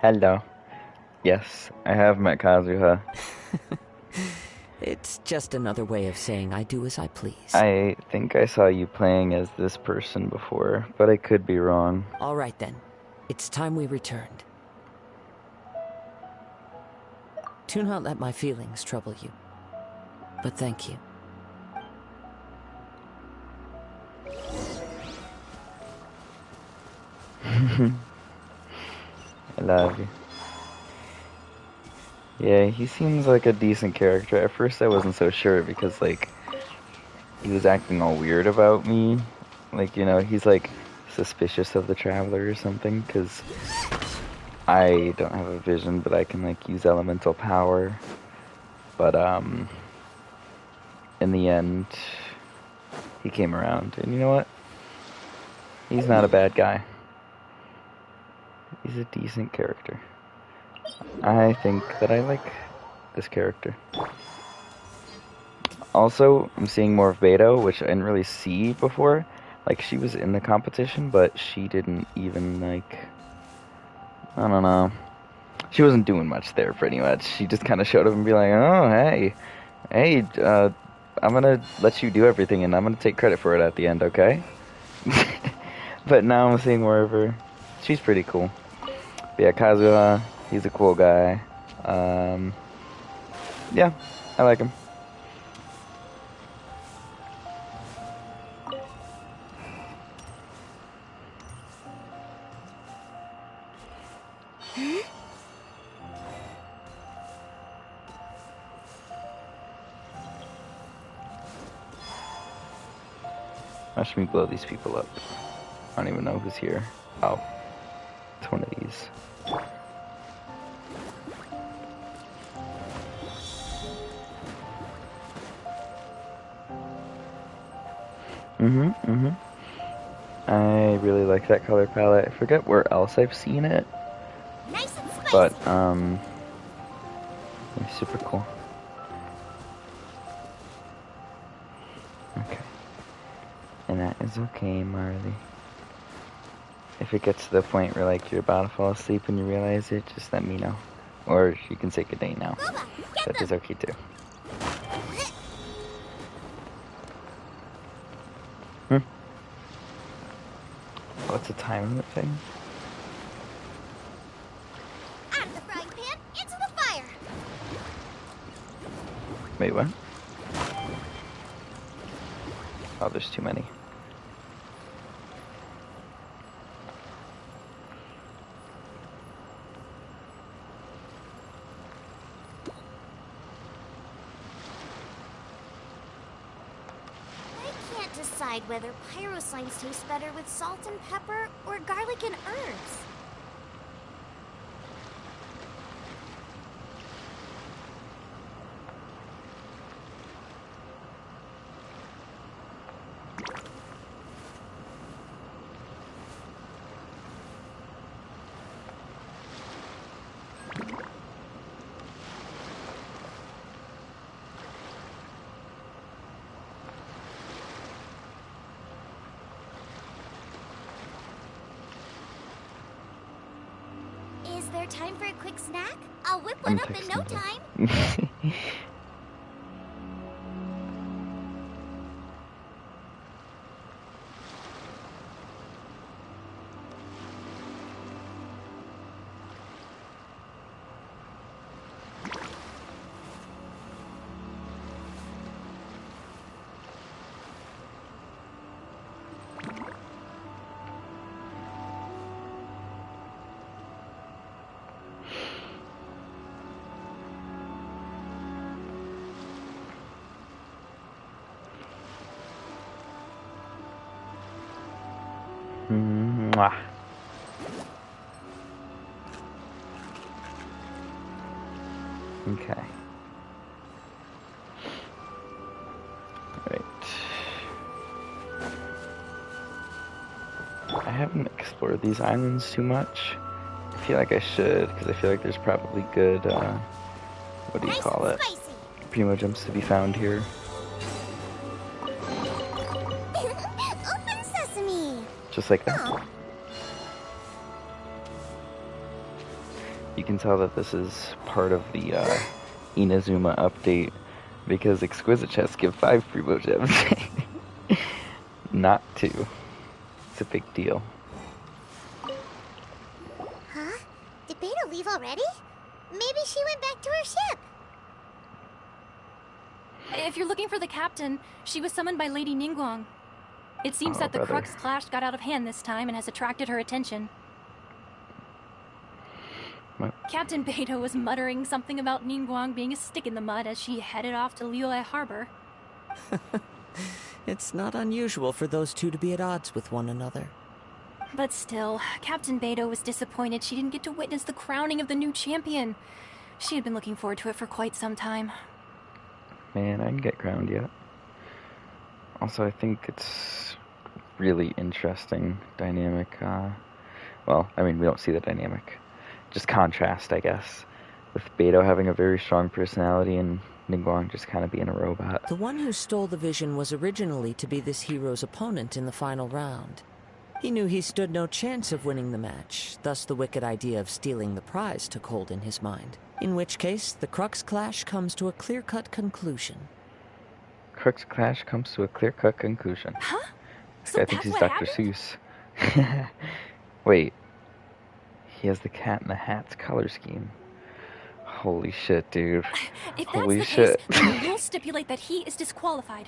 Hello. Yes, I have met Kazuha. It's just another way of saying I do as I please. I think I saw you playing as this person before, but I could be wrong. All right then. It's time we returned. Do not let my feelings trouble you. But thank you. I love you. Yeah, he seems like a decent character. At first I wasn't so sure because, like, he was acting all weird about me. Like, you know, he's, like, suspicious of the Traveler or something, because I don't have a vision, but I can, like, use elemental power. But, in the end, he came around. And you know what? He's not a bad guy. He's a decent character. I think that I like this character. Also, I'm seeing more of Beto, which I didn't really see before. Like, she was in the competition, but she didn't even, like, I don't know. She wasn't doing much there, pretty much. She just kind of showed up and be like, oh, hey, I'm gonna let you do everything, and I'm gonna take credit for it at the end, okay? But now I'm seeing more of her. She's pretty cool. But yeah, Kazuha, he's a cool guy. Yeah, I like him. Watch me blow these people up. I don't even know who's here. Oh, it's one of these. I really like that color palette. I forget where else I've seen it. Nice and spicy. But, it's super cool. Okay. And that is okay, Marley. If it gets to the point where, like, you're about to fall asleep and you realize it, just let me know. Or you can say goodnight now. That is okay, too. What's the time limit thing? Out of the frying pan, into the fire. Wait, what? Oh, there's too many. I can't decide whether pyro slimes taste better with salt and pepper or garlic and herbs. Is there time for a quick snack? I'll whip one up in no time. Mwah. Okay. Right. I haven't explored these islands too much. I feel like I should, because I feel like there's probably good, what do you call it? Primo jumps to be found here. Open sesame. Just like that. You can tell that this is part of the Inazuma update because Exquisite chests give 5 Primo gems. Not 2. It's a big deal. Huh? Did Beta leave already? Maybe she went back to her ship. If you're looking for the captain, she was summoned by Lady Ningguang. It seems that the Crux clash got out of hand this time and has attracted her attention. What? Captain Beidou was muttering something about Ningguang being a stick in the mud as she headed off to Liyue Harbor. It's not unusual for those two to be at odds with one another. But still, Captain Beidou was disappointed she didn't get to witness the crowning of the new champion. She had been looking forward to it for quite some time. Man, I didn't get crowned yet. Also, I think it's really interesting dynamic. Well, I mean, we don't see the dynamic. Just contrast, I guess. With Beidou having a very strong personality and Ningguang just kind of being a robot. The one who stole the vision was originally to be this hero's opponent in the final round. He knew he stood no chance of winning the match, thus the wicked idea of stealing the prize took hold in his mind. In which case, the Crux clash comes to a clear-cut conclusion. Crux clash comes to a clear-cut conclusion. Huh? So I think that's he's what Dr. happened? Seuss. Wait. He has the Cat in the Hat's color scheme. Holy shit, dude. If that's Holy the shit. case, then we'll stipulate that he is disqualified.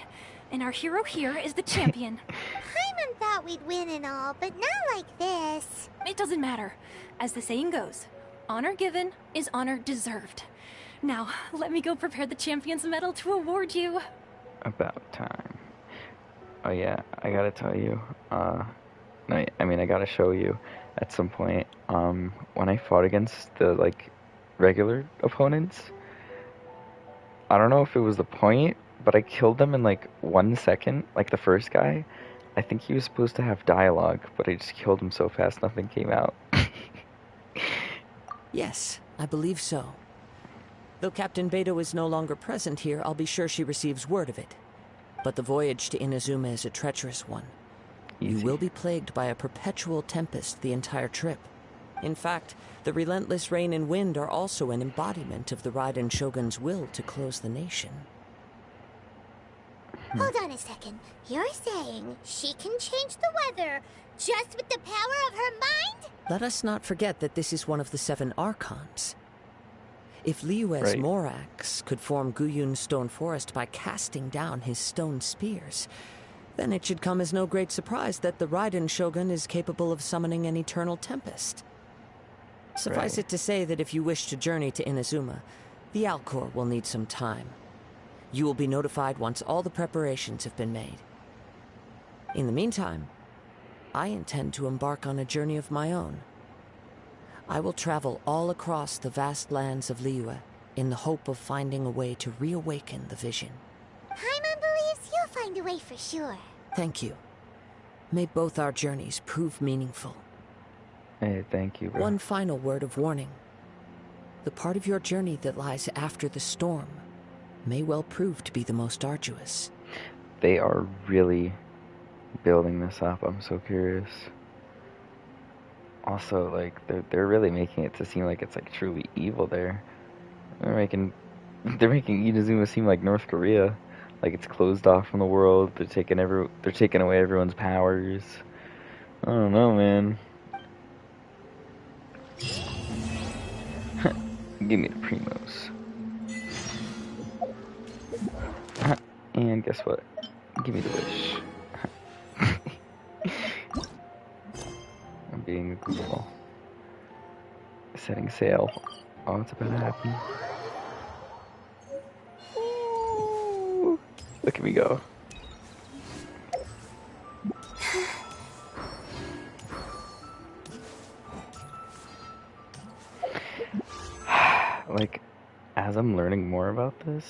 And our hero here is the champion. Paimon thought we'd win and all, but not like this. It doesn't matter. As the saying goes, honor given is honor deserved. Now, let me go prepare the champion's medal to award you. About time. Oh yeah, I gotta tell you. No, I mean, I gotta show you at some point. When I fought against the, like, regular opponents, I don't know if it was the point, but I killed them in, like, 1 second. Like, the first guy, I think he was supposed to have dialogue, but I just killed him so fast nothing came out. Yes, I believe so. Though Captain Beidou is no longer present here, I'll be sure she receives word of it. But the voyage to Inazuma is a treacherous one. Easy. You will be plagued by a perpetual tempest the entire trip. In fact, the relentless rain and wind are also an embodiment of the Raiden Shogun's will to close the nation. Hold on a second. You're saying she can change the weather just with the power of her mind? Let us not forget that this is one of the 7 Archons. If Liyue's Right. Morax could form Guyun's stone forest by casting down his stone spears, then it should come as no great surprise that the Raiden Shogun is capable of summoning an eternal tempest. Suffice Right. it to say that if you wish to journey to Inazuma, the Alcor will need some time. You will be notified once all the preparations have been made. In the meantime, I intend to embark on a journey of my own. I will travel all across the vast lands of Liyue in the hope of finding a way to reawaken the vision. Paimon believes you'll find a way for sure. Thank you. May both our journeys prove meaningful. Hey, thank you, bro. One final word of warning. The part of your journey that lies after the storm may well prove to be the most arduous. They are really building this up. I'm so curious. Also, like, they're really making it to seem like it's, like, truly evil there. They're making Inazuma seem like North Korea. Like, it's closed off from the world. They're taking away everyone's powers. I don't know, man. Give me the primos. And guess what? Give me the wish. I'm being a goofball. Setting sail. Oh, it's about to happen. Ooh, look at me go. Like, as I'm learning more about this,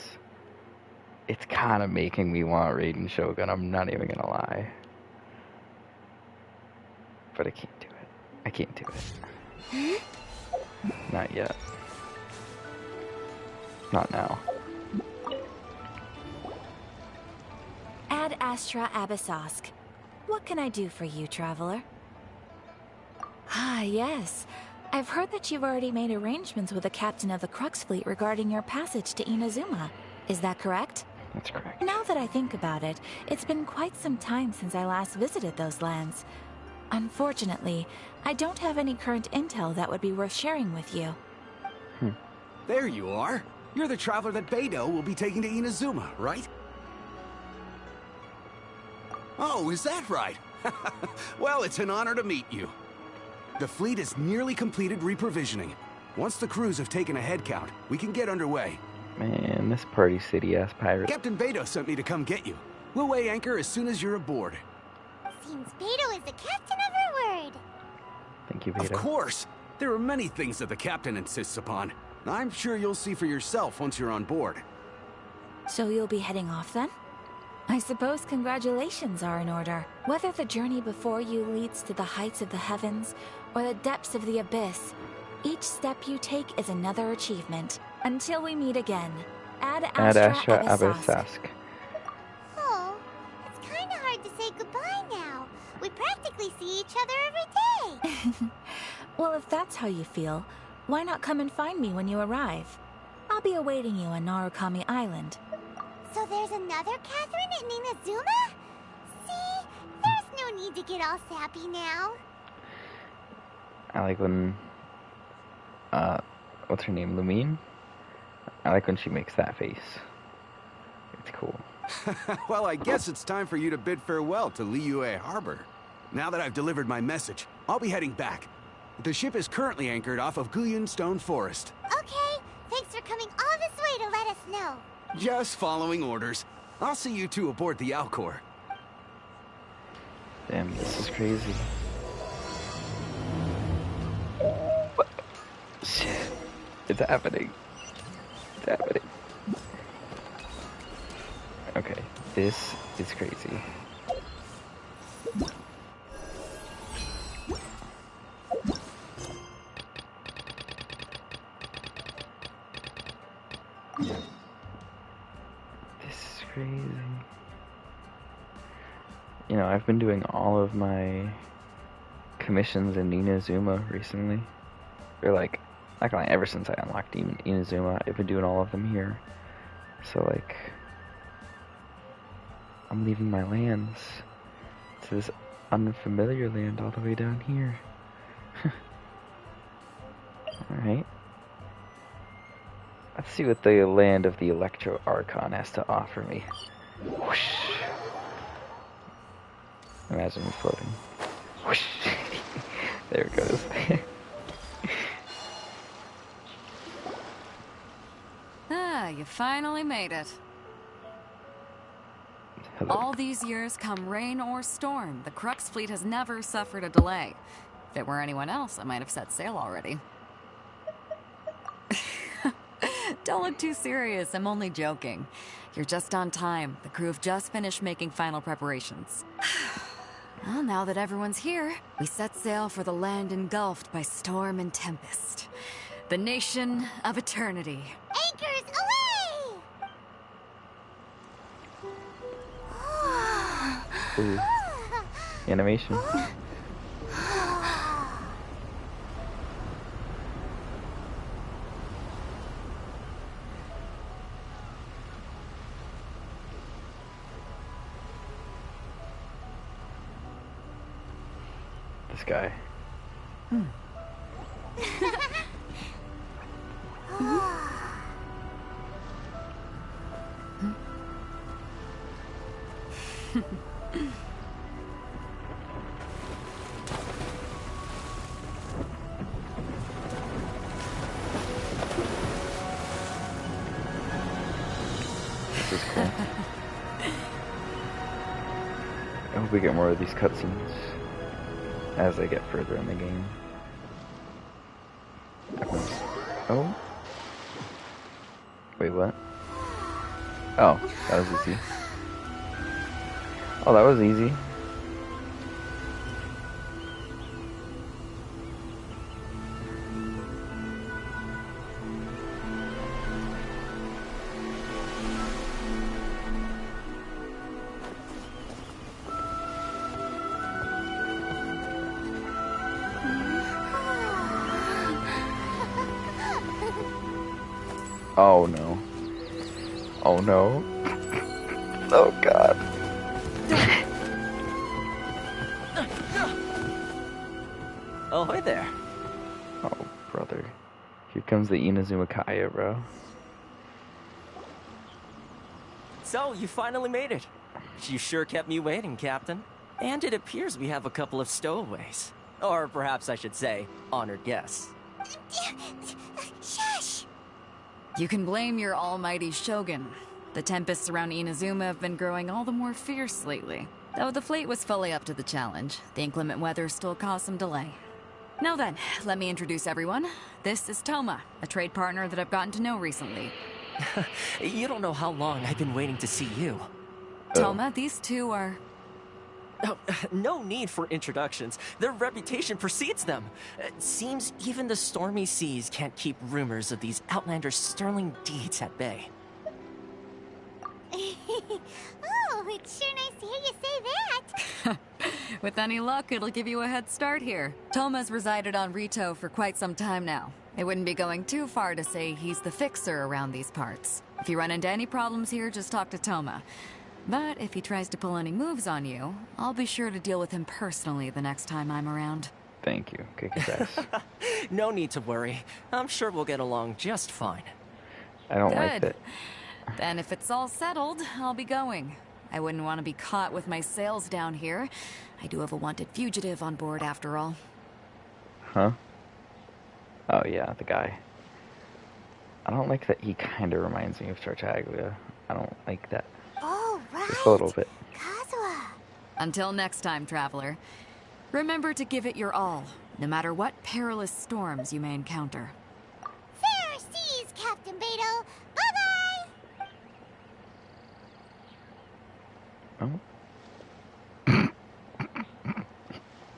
it's kind of making me want Raiden Shogun. I'm not even gonna lie. But I can't do it. I can't do it. Not yet. Not now. Ad Astra Abyssosk. What can I do for you, traveler? Ah, yes. I've heard that you've already made arrangements with the captain of the Crux fleet regarding your passage to Inazuma. Is that correct? That's correct. Now that I think about it, it's been quite some time since I last visited those lands. Unfortunately, I don't have any current intel that would be worth sharing with you. There you are. You're the traveler that Beidou will be taking to Inazuma, right? Oh, is that right? Well, it's an honor to meet you. The fleet has nearly completed reprovisioning. Once the crews have taken a head count, we can get underway. Man, this Party City-ass pirate. Captain Beidou sent me to come get you. We'll weigh anchor as soon as you're aboard. Seems Beidou is the captain of her word. Thank you, Of Vito. course. There are many things that the captain insists upon. I'm sure you'll see for yourself once you're on board. So you'll be heading off then? I suppose congratulations are in order. Whether the journey before you leads to the heights of the heavens or the depths of the abyss, each step you take is another achievement. Until we meet again, Ad Astra Abyssosque. Oh, it's kind of hard to say goodbye now. We practically see each other every day. Well, if that's how you feel, why not come and find me when you arrive? I'll be awaiting you on Narukami Island. So there's another Catherine in Inazuma? See, there's no need to get all sappy now. I like when, what's her name, Lumine? I like when she makes that face. It's cool. Well, I guess it's time for you to bid farewell to Liyue Harbor. Now that I've delivered my message, I'll be heading back. The ship is currently anchored off of Guyun Stone Forest. Okay, thanks for coming all this way to let us know. Just following orders. I'll see you two aboard the Alcor. Damn, this is crazy. What? Shit. It's happening. It's happening. Okay, this is crazy. This is crazy. You know, I've been doing all of my commissions in Inazuma recently. Or like, not gonna lie, ever since I unlocked Inazuma, I've been doing all of them here. So like, I'm leaving my lands to this unfamiliar land all the way down here. Alright. Let's see what the land of the Electro Archon has to offer me. Whoosh. Imagine me floating. Whoosh. There it goes. Ah, you finally made it. Hello. All these years, come rain or storm, the Crux fleet has never suffered a delay. If it were anyone else, I might have set sail already. Don't look too serious, I'm only joking. You're just on time. The crew have just finished making final preparations. Well, now that everyone's here, we set sail for the land engulfed by storm and tempest. The nation of eternity. Anchors away! Ooh. Animation. This guy. This is cool. I hope we get more of these cutscenes as I get further in the game. Oh. Wait, what? Oh, that was easy. Oh, that was easy. Oh no. Oh no. Oh god. Oh, hi there. Oh, brother. Here comes the Inazuma Kaya, bro. So, you finally made it. You sure kept me waiting, Captain. And it appears we have a couple of stowaways. Or perhaps I should say, honored guests. Shush! You can blame your almighty Shogun. The tempests around Inazuma have been growing all the more fierce lately. Though the fleet was fully up to the challenge, the inclement weather still caused some delay. Now then, let me introduce everyone. This is Toma, a trade partner that I've gotten to know recently. You don't know how long I've been waiting to see you. Toma, these two are... Oh, no need for introductions. Their reputation precedes them. It seems even the stormy seas can't keep rumors of these outlanders' sterling deeds at bay. Oh, it's sure nice to hear you say that. With any luck, it'll give you a head start here. Toma's resided on Rito for quite some time now. It wouldn't be going too far to say he's the fixer around these parts. If you run into any problems here, just talk to Toma. But if he tries to pull any moves on you, I'll be sure to deal with him personally the next time I'm around. Thank you. Kick his ass. No need to worry. I'm sure we'll get along just fine. I don't like Good. that. Then if it's all settled, I'll be going. I wouldn't want to be caught with my sails down here. I do have a wanted fugitive on board after all. Huh? Oh yeah, the guy. I don't like that he kind of reminds me of Tartaglia. I don't like that. Oh, right. Just a little bit. Kazuha. Until next time, traveler. Remember to give it your all, no matter what perilous storms you may encounter. Fair seas, Captain Beto. Bye-bye. Oh.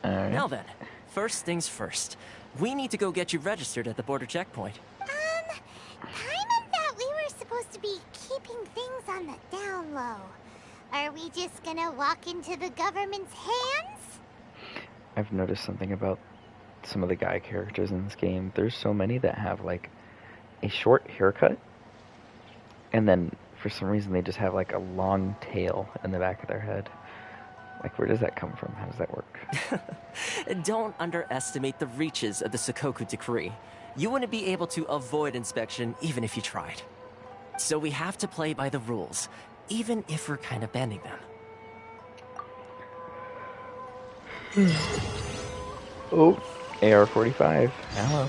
Alright. Now then, first things first. We need to go get you registered at the border checkpoint. Paimon thought we were supposed to be keeping things on the down low. Are we just gonna walk into the government's hands? I've noticed something about some of the guy characters in this game. There's so many that have like a short haircut, and then for some reason they just have like a long tail in the back of their head. Like, where does that come from? How does that work? Don't underestimate the reaches of the Sakoku Decree. You wouldn't be able to avoid inspection even if you tried. So we have to play by the rules, even if we're kind of bending them. Oh, AR-45. Hello.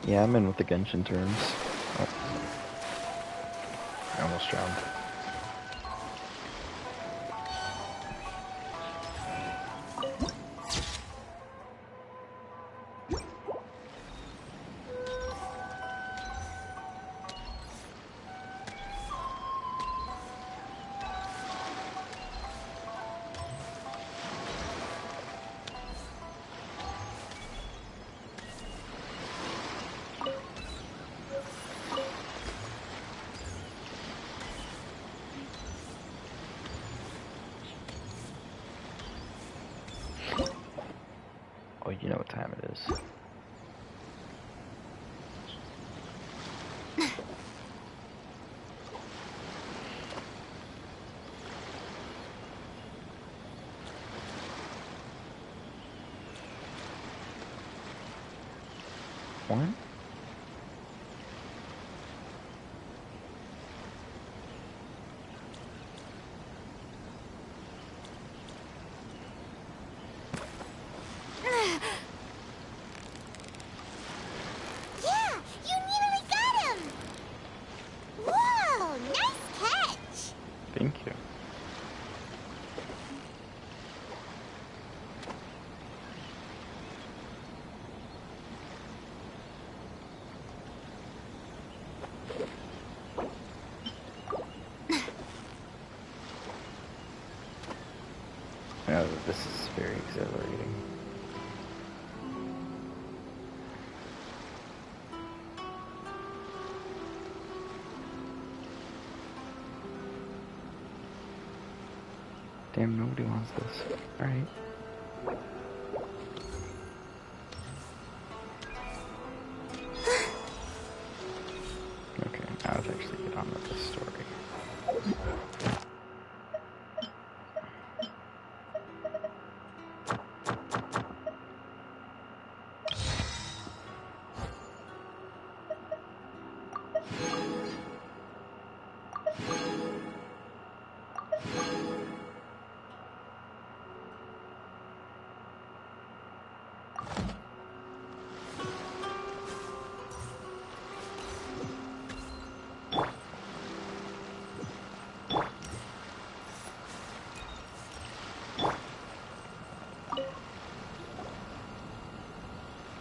Yeah, I'm in with the Genshin terms. Oh. I almost drowned. Oh, you know what time it is. What? Yeah, you nearly got him! Whoa, nice catch! Thank you. Oh, this is very exhilarating. Damn, nobody wants this. Alright. Now let's actually get on with the story.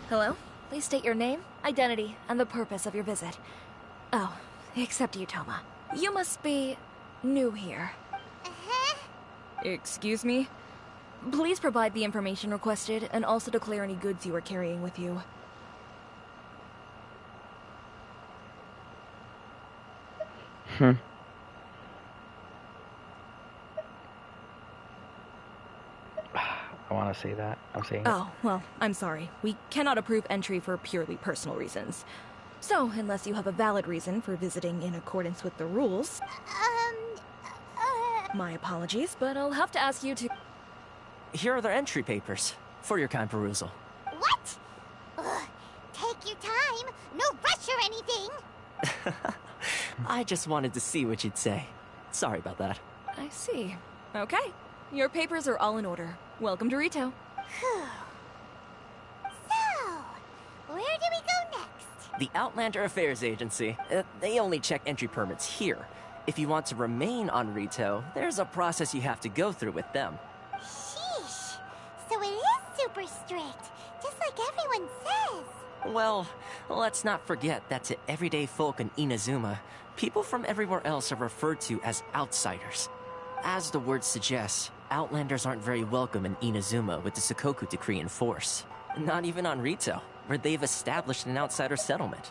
Hello? Please state your name, identity, and the purpose of your visit. Oh, except you, Toma. You must be new here. Uh-huh. Excuse me? Please provide the information requested and also declare any goods you are carrying with you. I want to say that. I'm saying it. Oh, well, I'm sorry. We cannot approve entry for purely personal reasons. So, unless you have a valid reason for visiting in accordance with the rules... My apologies, but I'll have to ask you to... Here are their entry papers, for your kind perusal. What? Ugh, take your time. No rush or anything. I just wanted to see what you'd say. Sorry about that. I see. Okay. Your papers are all in order. Welcome to Rito. Whew. So, where do we go next? The Outlander Affairs Agency. They only check entry permits here. If you want to remain on Rito, there's a process you have to go through with them. Sheesh. So it is super strict, just like everyone says. Well, let's not forget that to everyday folk in Inazuma, people from everywhere else are referred to as outsiders. As the word suggests, Outlanders aren't very welcome in Inazuma with the Sakoku Decree in force. Not even on Rito, where they've established an outsider settlement.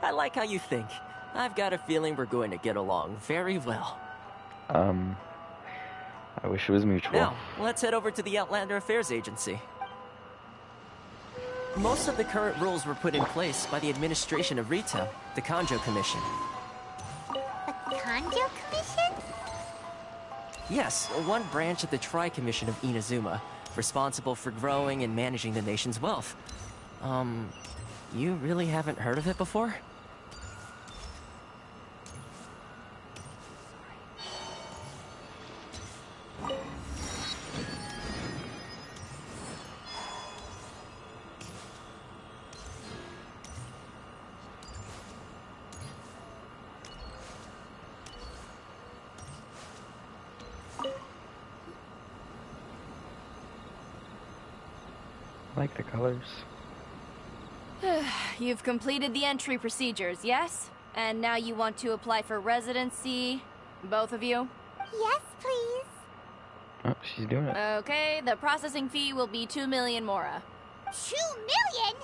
I like how you think. I've got a feeling we're going to get along very well. I wish it was mutual. Now, let's head over to the Outlander Affairs Agency. Most of the current rules were put in place by the administration of Rito, the Kanjo Commission. The Kanjo Commission? Yes, one branch of the Tri-Commission of Inazuma, responsible for growing and managing the nation's wealth. You really haven't heard of it before? I like the colors. You've completed the entry procedures, yes? And now you want to apply for residency? Both of you? Yes, please. Oh, she's doing it. Okay, the processing fee will be 2 million mora. 2 million?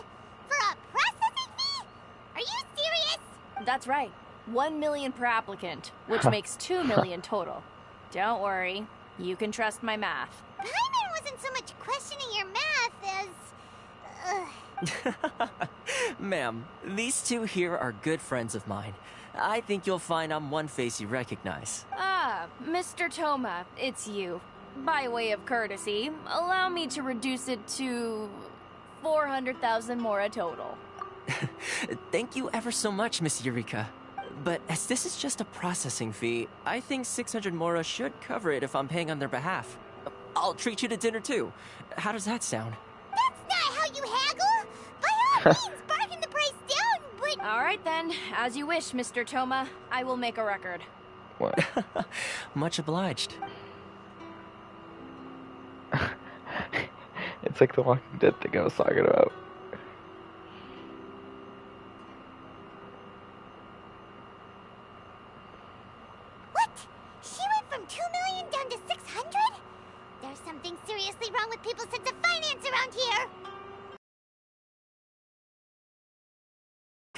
For a processing fee? Are you serious? That's right. 1 million per applicant, which makes 2 million total. Don't worry, you can trust my math. Paimon wasn't so much questioning your math as... Ma'am, these two here are good friends of mine. I think you'll find I'm one face you recognize. Ah, Mr. Toma, it's you. By way of courtesy, allow me to reduce it to 400,000 mora total. Thank you ever so much, Miss Eureka. But as this is just a processing fee, I think 600 mora should cover it if I'm paying on their behalf. I'll treat you to dinner too. How does that sound? That's not how you haggle! By all means, bargain the price down, but... All right then, as you wish, Mr. Toma. I will make a record. What? Much obliged. It's like the Walking Dead thing I was talking about. What? She went from 2 million down to 600? There's something seriously wrong with people's sense of finance around here!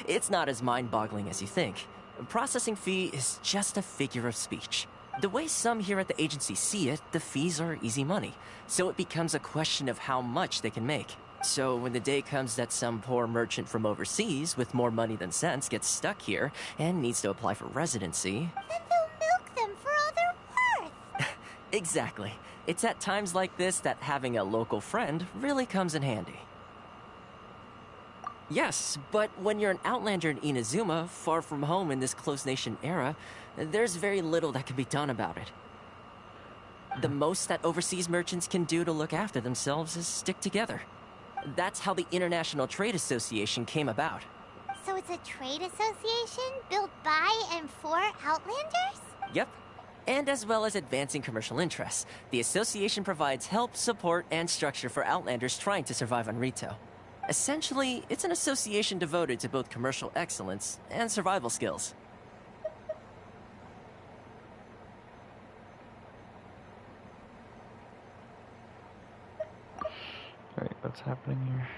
It's not as mind-boggling as you think. A processing fee is just a figure of speech. The way some here at the agency see it, the fees are easy money, so it becomes a question of how much they can make. So when the day comes that some poor merchant from overseas with more money than sense gets stuck here and needs to apply for residency... Then they'll milk them for all they're worth. Exactly. It's at times like this that having a local friend really comes in handy. Yes, but when you're an outlander in Inazuma, far from home in this close nation era, there's very little that can be done about it. The most that overseas merchants can do to look after themselves is stick together. That's how the International Trade Association came about. So it's a trade association built by and for Outlanders? Yep. And as well as advancing commercial interests, the association provides help, support, and structure for Outlanders trying to survive on Rito. Essentially, it's an association devoted to both commercial excellence and survival skills. Alright, what's happening here?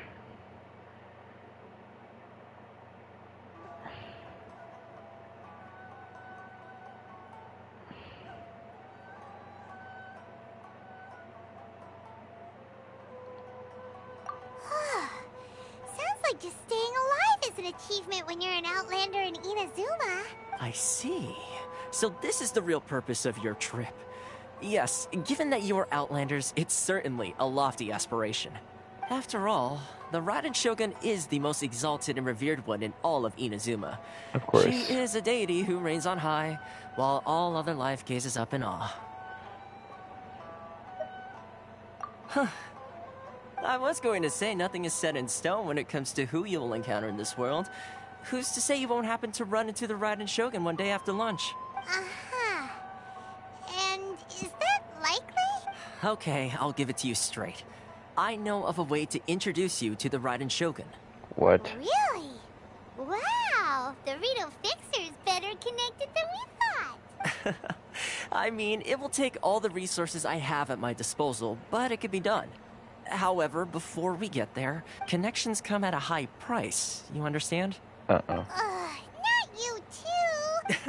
Sounds like just staying alive is an achievement when you're an Outlander in Inazuma. I see. So this is the real purpose of your trip. Yes, given that you are Outlanders, it's certainly a lofty aspiration. After all, the Raiden Shogun is the most exalted and revered one in all of Inazuma. Of course. She is a deity who reigns on high, while all other life gazes up in awe. Huh. I was going to say nothing is set in stone when it comes to who you will encounter in this world. Who's to say you won't happen to run into the Raiden Shogun one day after lunch? Uh-huh. And is that likely? Okay, I'll give it to you straight. I know of a way to introduce you to the Raiden Shogun. What? Really? Wow, the Rito Fixer is better connected than we thought. I mean, it will take all the resources I have at my disposal, but it can be done. However, before we get there, connections come at a high price. You understand? Uh-oh. Not you too.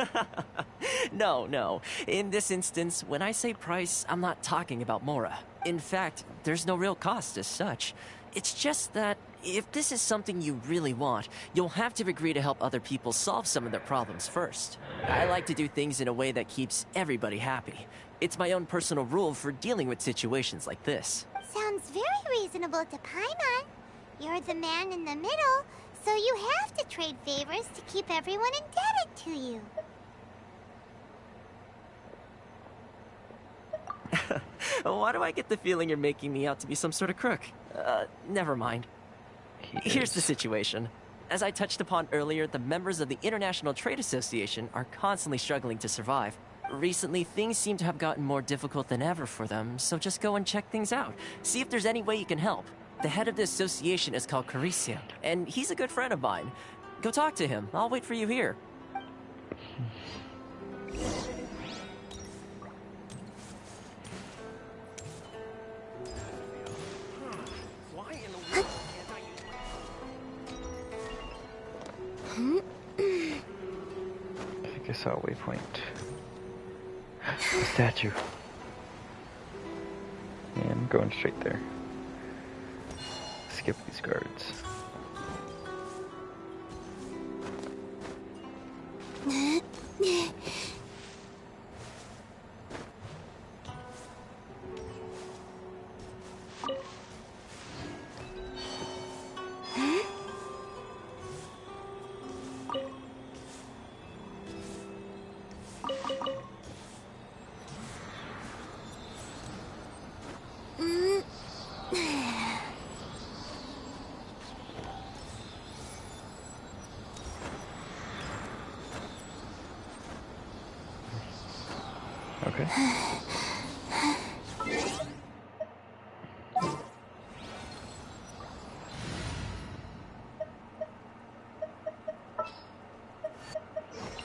No. In this instance, when I say price, I'm not talking about Mora. In fact, there's no real cost as such. It's just that if this is something you really want, you'll have to agree to help other people solve some of their problems first. I like to do things in a way that keeps everybody happy. It's my own personal rule for dealing with situations like this. Sounds very reasonable to Paimon. You're the man in the middle, so you have to trade favors to keep everyone indebted to you. Why do I get the feeling you're making me out to be some sort of crook? Never mind. Here's the situation. As I touched upon earlier, the members of the International Trade Association are constantly struggling to survive. Recently, things seem to have gotten more difficult than ever for them, so just go and check things out. See if there's any way you can help. The head of the association is called Carisio, and he's a good friend of mine. Go talk to him. I'll wait for you here. I think I saw a waypoint. A statue. And I'm going straight there. Skip these guards. Okay.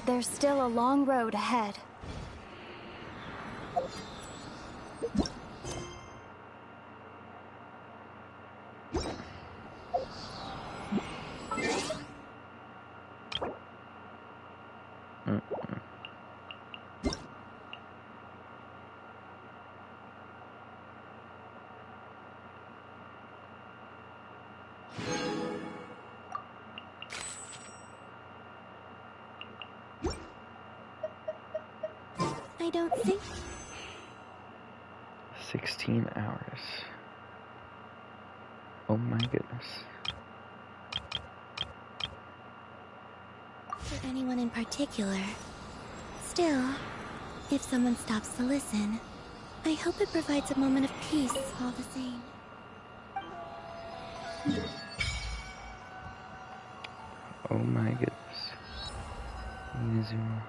There's still a long road ahead. don't think... 16 hours. Oh my goodness. For anyone in particular. Still, if someone stops to listen, I hope it provides a moment of peace all the same. Oh my goodness. Inazuma.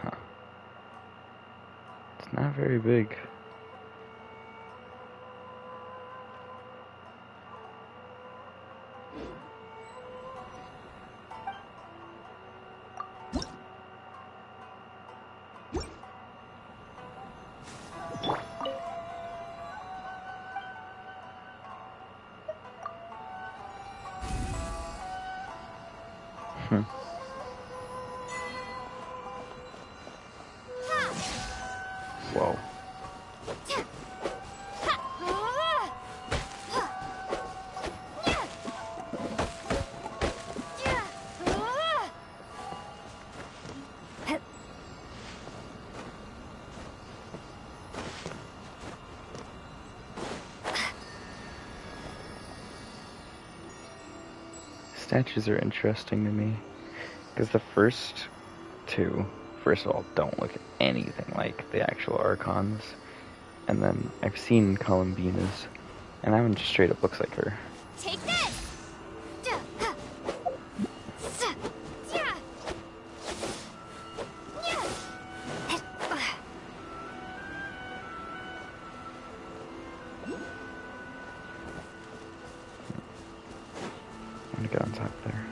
Huh. It's not very big. Whoa. Statues are interesting to me because the first two, first of all, don't look anything like the actual Archons, and then I've seen Columbina's, and that one just straight up looks like her. Take this! I'm gonna get on top there.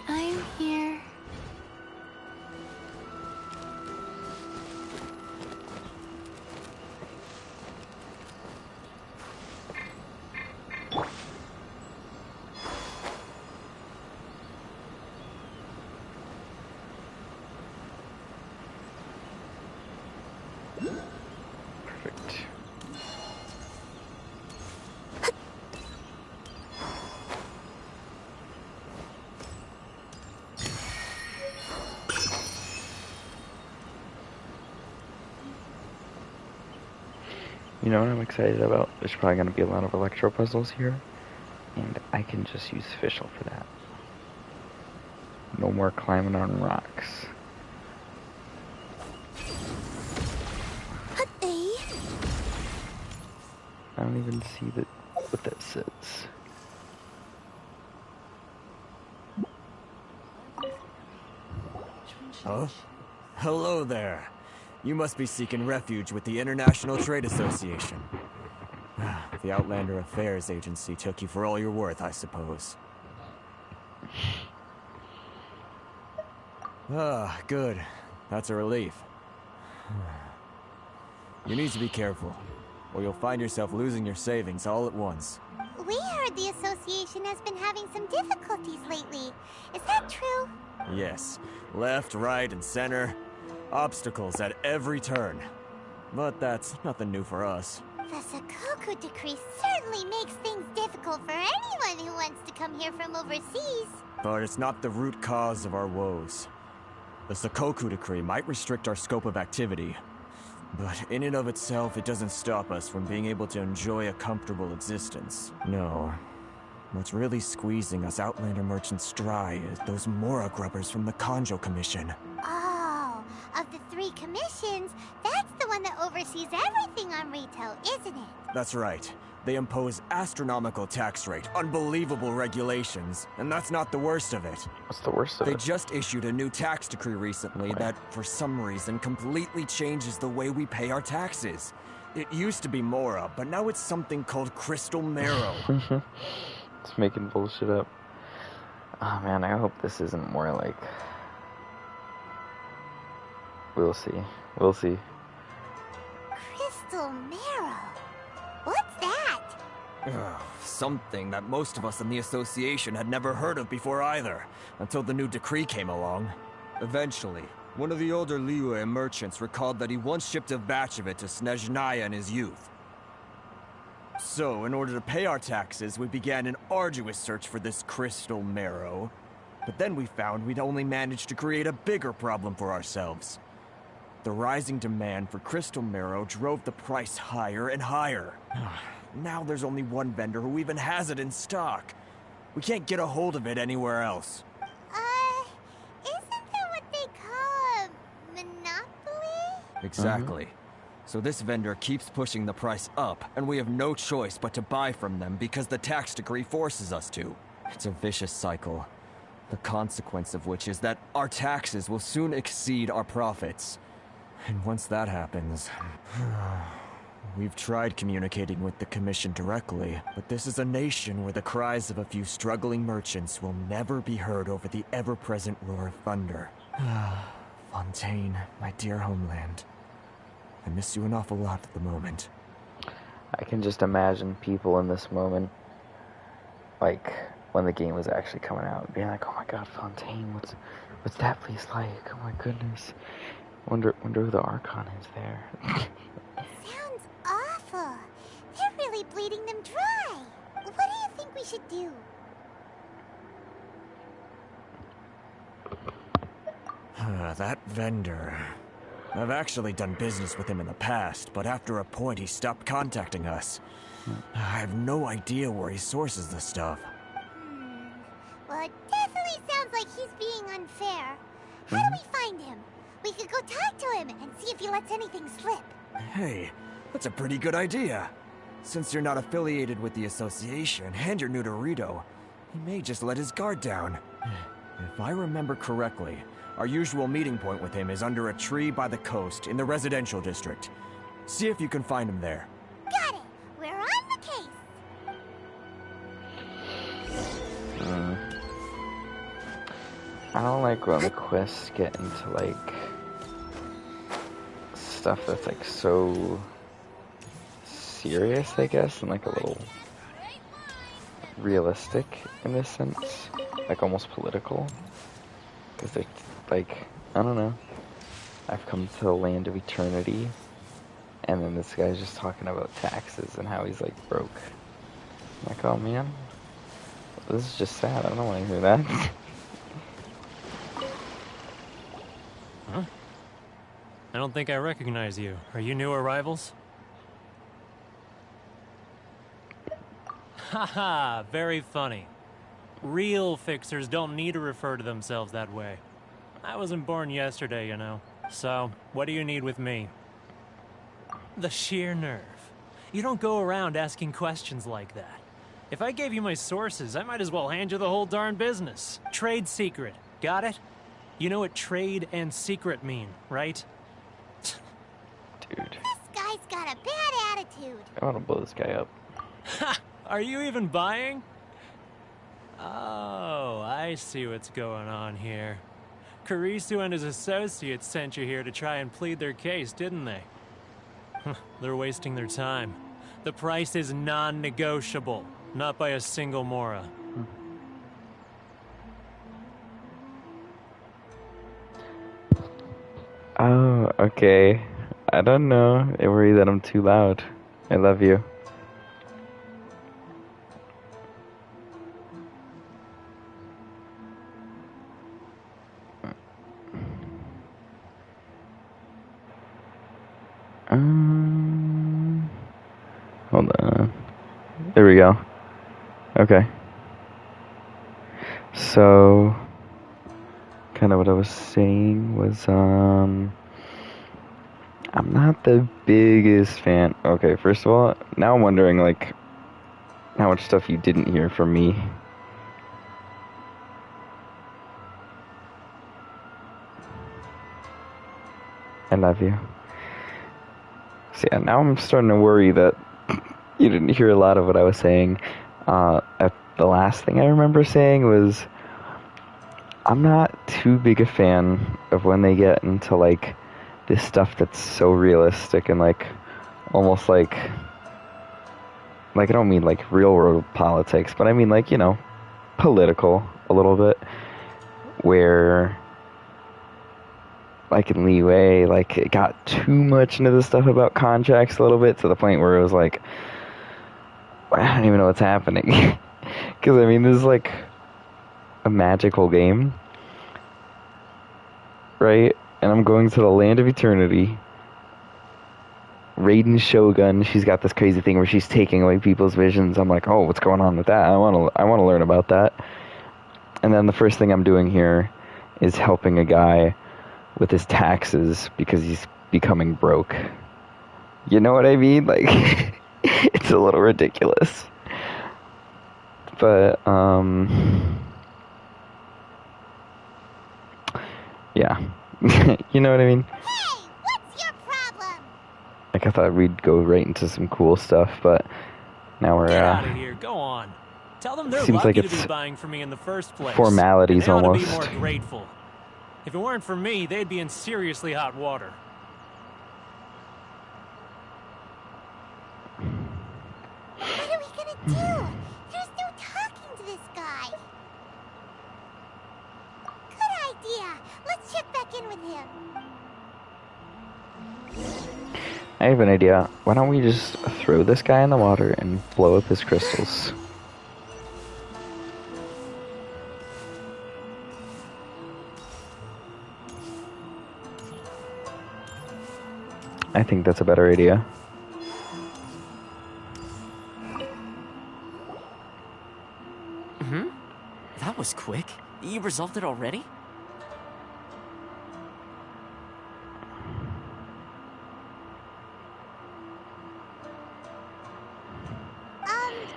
I'm here. Perfect. You know what I'm excited about? There's probably going to be a lot of electro puzzles here, and I can just use Fischl for that. No more climbing on rocks. I don't even see what that says. Huh? Hello there. You must be seeking refuge with the International Trade Association. The Outlander Affairs Agency took you for all you're worth, I suppose. Ah, good. That's a relief. You need to be careful, or you'll find yourself losing your savings all at once. We heard the association has been having some difficulties lately. Is that true? Yes. Left, right, and center. Obstacles at every turn. But that's nothing new for us. The Sakoku Decree certainly makes things difficult for anyone who wants to come here from overseas. But it's not the root cause of our woes. The Sakoku Decree might restrict our scope of activity, but in and of itself, it doesn't stop us from being able to enjoy a comfortable existence. No. What's really squeezing us Outlander merchants dry is those Mora grubbers from the Kanjo Commission. Oh, of the 3 commissions, that's the one that oversees everything on retail, isn't it? That's right. They impose astronomical tax rate, unbelievable regulations, and that's not the worst of it. What's the worst of They it? just issued a new tax decree recently that, for some reason, completely changes the way we pay our taxes. It used to be Mora, but now it's something called Crystal Marrow. It's making bullshit up. Oh man, I hope this isn't more like... We'll see. We'll see. Crystal crystal marrow. What's that? Something that most of us in the association had never heard of before either, until the new decree came along. Eventually, one of the older Liyue merchants recalled that he once shipped a batch of it to Snezhnaya in his youth. So, in order to pay our taxes, we began an arduous search for this crystal marrow. But then we found we'd only managed to create a bigger problem for ourselves. The rising demand for crystal marrow drove the price higher and higher. Now there's only one vendor who even has it in stock. We can't get a hold of it anywhere else. Isn't that what they call a monopoly? Exactly. So this vendor keeps pushing the price up, and we have no choice but to buy from them because the tax decree forces us to. It's a vicious cycle. The consequence of which is that our taxes will soon exceed our profits. And once that happens... We've tried communicating with the Commission directly, but this is a nation where the cries of a few struggling merchants will never be heard over the ever-present roar of thunder. Fontaine, my dear homeland. I miss you an awful lot at the moment. I can just imagine people in this moment, like, when the game was actually coming out, being like, oh my god, Fontaine, what's that place like? Oh my goodness. Wonder who the Archon is there. Sounds awful. They're really bleeding them dry. What do you think we should do? That vendor. I've actually done business with him in the past, but after a point he stopped contacting us. I have no idea where he sources the stuff. Well, it definitely sounds like he's being unfair. How do we find him? We could go talk to him and see if he lets anything slip. Hey, that's a pretty good idea. Since you're not affiliated with the association and you're new to Rito, he may just let his guard down. If I remember correctly, our usual meeting point with him is under a tree by the coast in the residential district. See if you can find him there. Got it. We're on the case. I don't like when the quests get into, like, stuff that's, like, so serious, I guess, and, like, a little realistic in this sense. Like, almost political. Because they're, like, I don't know. I've come to the land of eternity, and then this guy's just talking about taxes and how he's, like, broke. I'm like, oh, man. This is just sad. I don't want to hear that. Huh? I don't think I recognize you. Are you new arrivals? Haha, very funny. Real fixers don't need to refer to themselves that way. I wasn't born yesterday, you know. So, what do you need with me? The sheer nerve. You don't go around asking questions like that. If I gave you my sources, I might as well hand you the whole darn business. Trade secret. Got it? You know what trade and secret mean, right? Dude. This guy's got a bad attitude. I want to blow this guy up. Ha! Are you even buying? Oh, I see what's going on here. Karisu and his associates sent you here to try and plead their case, didn't they? They're wasting their time. The price is non-negotiable, not by a single Mora. Oh, okay. I don't know. I worry that I'm too loud. I love you. Hold on. There we go. Okay. So, kind of what I was saying was, I'm not the biggest fan. Okay, first of all, now I'm wondering, like, how much stuff you didn't hear from me. I love you. So yeah, now I'm starting to worry that you didn't hear a lot of what I was saying. The last thing I remember saying was, I'm not too big a fan of when they get into, like, this stuff that's so realistic and, like, almost like I don't mean like real world politics, but I mean like, you know, political a little bit, where like in Leeway, like it got too much into the stuff about contracts a little bit to the point where it was like, I don't even know what's happening. Because I mean, this is like a magical game, right? And I'm going to the land of eternity. Raiden's Shogun, she's got this crazy thing where she's taking away people's visions. I'm like, oh, what's going on with that? I want to learn about that. And then the first thing I'm doing here is helping a guy with his taxes because he's becoming broke. You know what I mean? Like, it's a little ridiculous. But, yeah. You know what I mean? Hey, what's your problem? Like, I thought we'd go right into some cool stuff, but now we're, Get out of here, go on. Tell them they're seems lucky like to it's be buying from me in the first place. formalities and they ought almost. to be more grateful. If it weren't for me, they'd be in seriously hot water. What are we gonna do? There's no talking to this guy. Good idea. Let's check back in with him. I have an idea. Why don't we just throw this guy in the water and blow up his crystals? I think that's a better idea. That was quick. You resolved it already?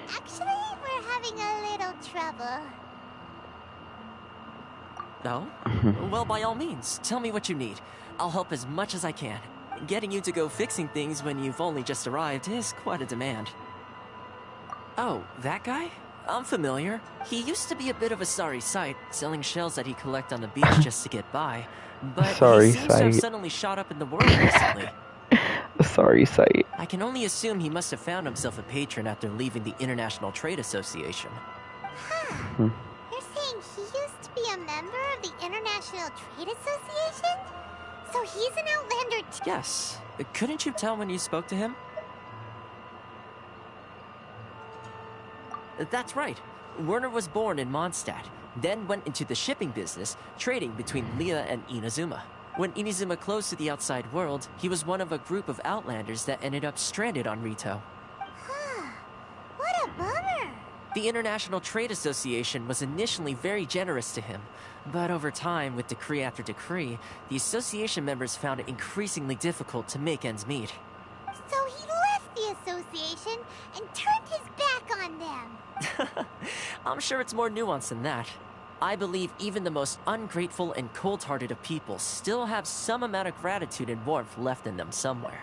Actually, we're having a little trouble. No? Well, by all means, tell me what you need. I'll help as much as I can. Getting you to go fixing things when you've only just arrived is quite a demand. Oh, that guy? I'm familiar. He used to be a bit of a sorry sight, selling shells that he collect on the beach just to get by. But Sorry he seems to have sight. suddenly shot up in the world recently. Sorry, sight. I can only assume he must have found himself a patron after leaving the International Trade Association. Huh. You're saying he used to be a member of the International Trade Association? So he's an Outlander too? Yes. Couldn't you tell when you spoke to him? That's right. Werner was born in Mondstadt, then went into the shipping business, trading between Leah and Inazuma. When Inazuma closed to the outside world, he was one of a group of Outlanders that ended up stranded on Rito. Huh. What a bummer. The International Trade Association was initially very generous to him, but over time, with decree after decree, the association members found it increasingly difficult to make ends meet. So he left the association and turned his back on them. I'm sure it's more nuanced than that. I believe even the most ungrateful and cold-hearted of people still have some amount of gratitude and warmth left in them somewhere.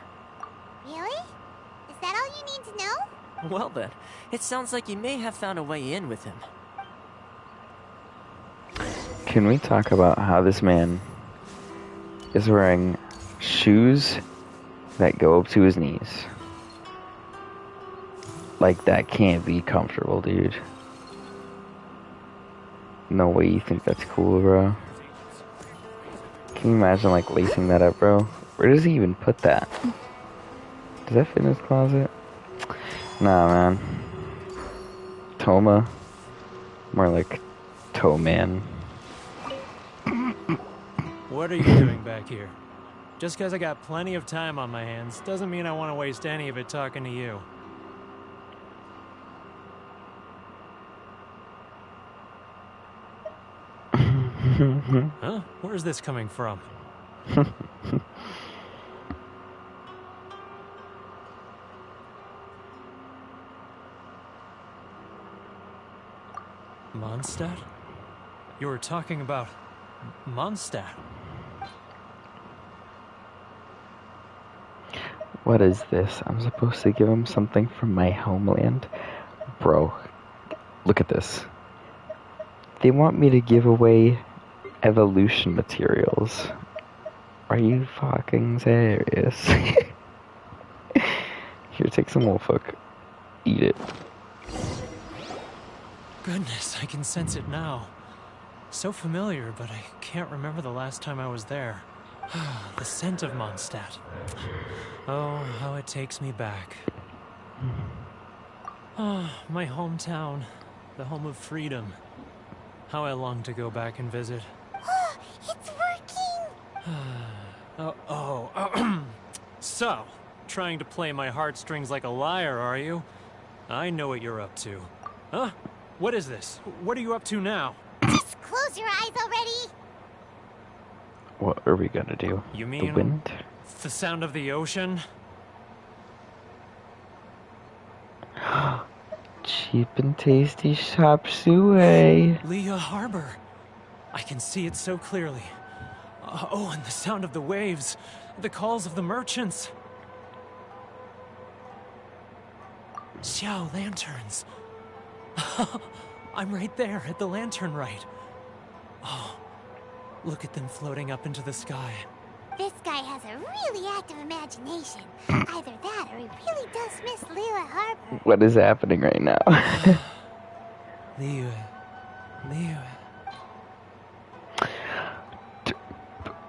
Really? Is that all you need to know? Well then, it sounds like you may have found a way in with him. Can we talk about how this man is wearing shoes that go up to his knees? Like, that can't be comfortable, dude. No way you think that's cool, bro. Can you imagine, like, lacing that up, bro? Where does he even put that? Does that fit in his closet? Nah, man. Toma. More like Toe Man. What are you doing back here? Just because I got plenty of time on my hands doesn't mean I want to waste any of it talking to you. Huh? Where's this coming from? Mondstadt? You were talking about Mondstadt. What is this? I'm supposed to give him something from my homeland? Bro, look at this. They want me to give away evolution materials. Are you fucking serious? Here, take some wolfhook. Eat it. Goodness, I can sense it now. So familiar, but I can't remember the last time I was there. The scent of Mondstadt. Oh, how it takes me back. Oh, my hometown. The home of freedom. How I long to go back and visit. It's working! So, trying to play my heartstrings like a liar, are you? I know what you're up to. Huh? What is this? What are you up to now? Just close your eyes already! What are we gonna do? You mean the wind? The sound of the ocean? Cheap and tasty chop suey. Leah Harbor. I can see it so clearly. Oh, and the sound of the waves. The calls of the merchants. Xiao lanterns. I'm right there at the lantern right. Oh, look at them floating up into the sky. This guy has a really active imagination. Either that or he really does miss Leela Harbor. What is happening right now? Leah.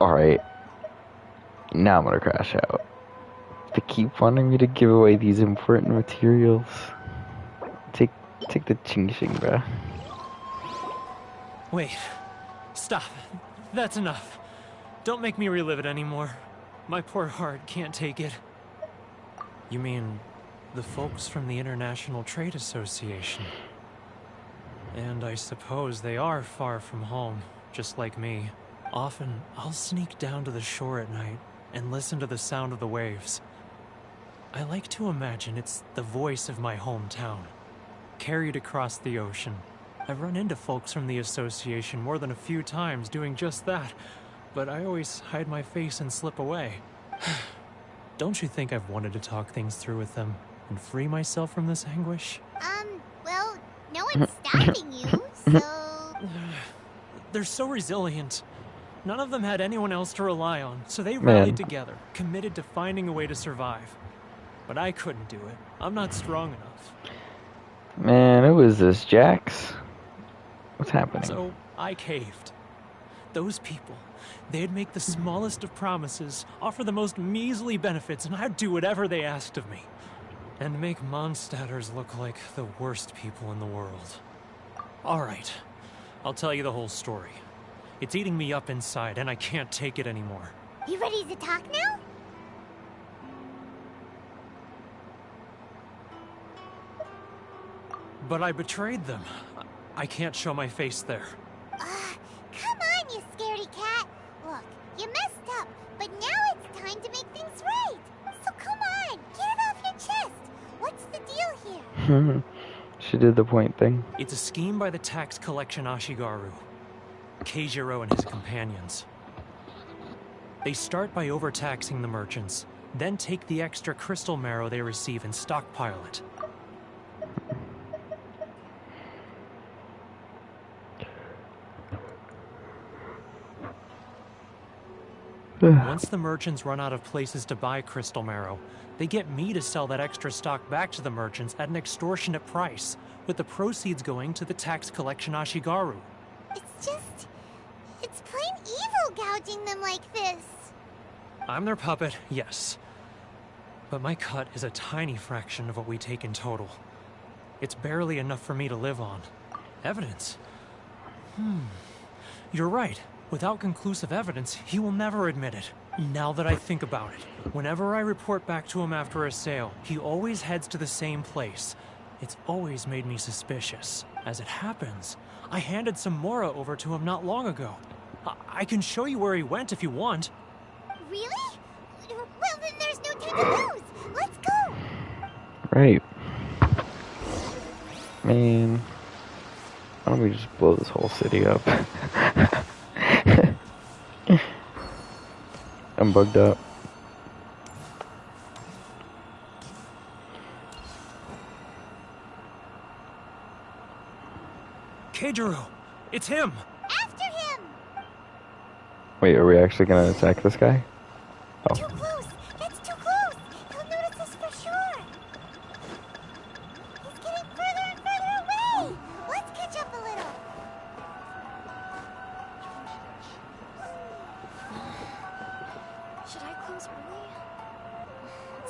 Alright. Now I'm gonna crash out. They keep wanting me to give away these important materials. Take the ching-ching, bruh. Wait. Stop. That's enough. Don't make me relive it anymore. My poor heart can't take it. You mean the folks from the International Trade Association? And I suppose they are far from home, just like me. Often, I'll sneak down to the shore at night and listen to the sound of the waves. I like to imagine it's the voice of my hometown, carried across the ocean. I've run into folks from the association more than a few times doing just that, but I always hide my face and slip away. Don't you think I've wanted to talk things through with them and free myself from this anguish? Well, no one's stopping you, so... They're so resilient. None of them had anyone else to rely on, so they rallied together, committed to finding a way to survive. But I couldn't do it. I'm not strong enough. Man, who is this, Jax? What's happening? So I caved. Those people, they'd make the smallest of promises, offer the most measly benefits, and I'd do whatever they asked of me. And make Mondstadters look like the worst people in the world. Alright, I'll tell you the whole story. It's eating me up inside, and I can't take it anymore. You ready to talk now? But I betrayed them. I can't show my face there. Come on, you scaredy cat. Look, you messed up, but now it's time to make things right. So come on, get it off your chest. What's the deal here? She did the point thing. It's a scheme by the tax collection Ashigaru, Keijiro and his companions. They start by overtaxing the merchants, then take the extra crystal marrow they receive and stockpile it. Once the merchants run out of places to buy crystal marrow, they get me to sell that extra stock back to the merchants at an extortionate price, with the proceeds going to the tax collection Ashigaru. It's plain evil gouging them like this. I'm their puppet, yes. But my cut is a tiny fraction of what we take in total. It's barely enough for me to live on. Evidence? You're right. Without conclusive evidence, he will never admit it. Now that I think about it, whenever I report back to him after a sale, he always heads to the same place. It's always made me suspicious. As it happens, I handed some Mora over to him not long ago. I can show you where he went if you want. Really? Well, then there's no time to lose. Let's go. Right. Man. Why don't we just blow this whole city up? I'm bugged up. Keijiro! It's him! After him! Wait, are we actually gonna attack this guy? Oh. Too close! That's too close! He'll notice us for sure!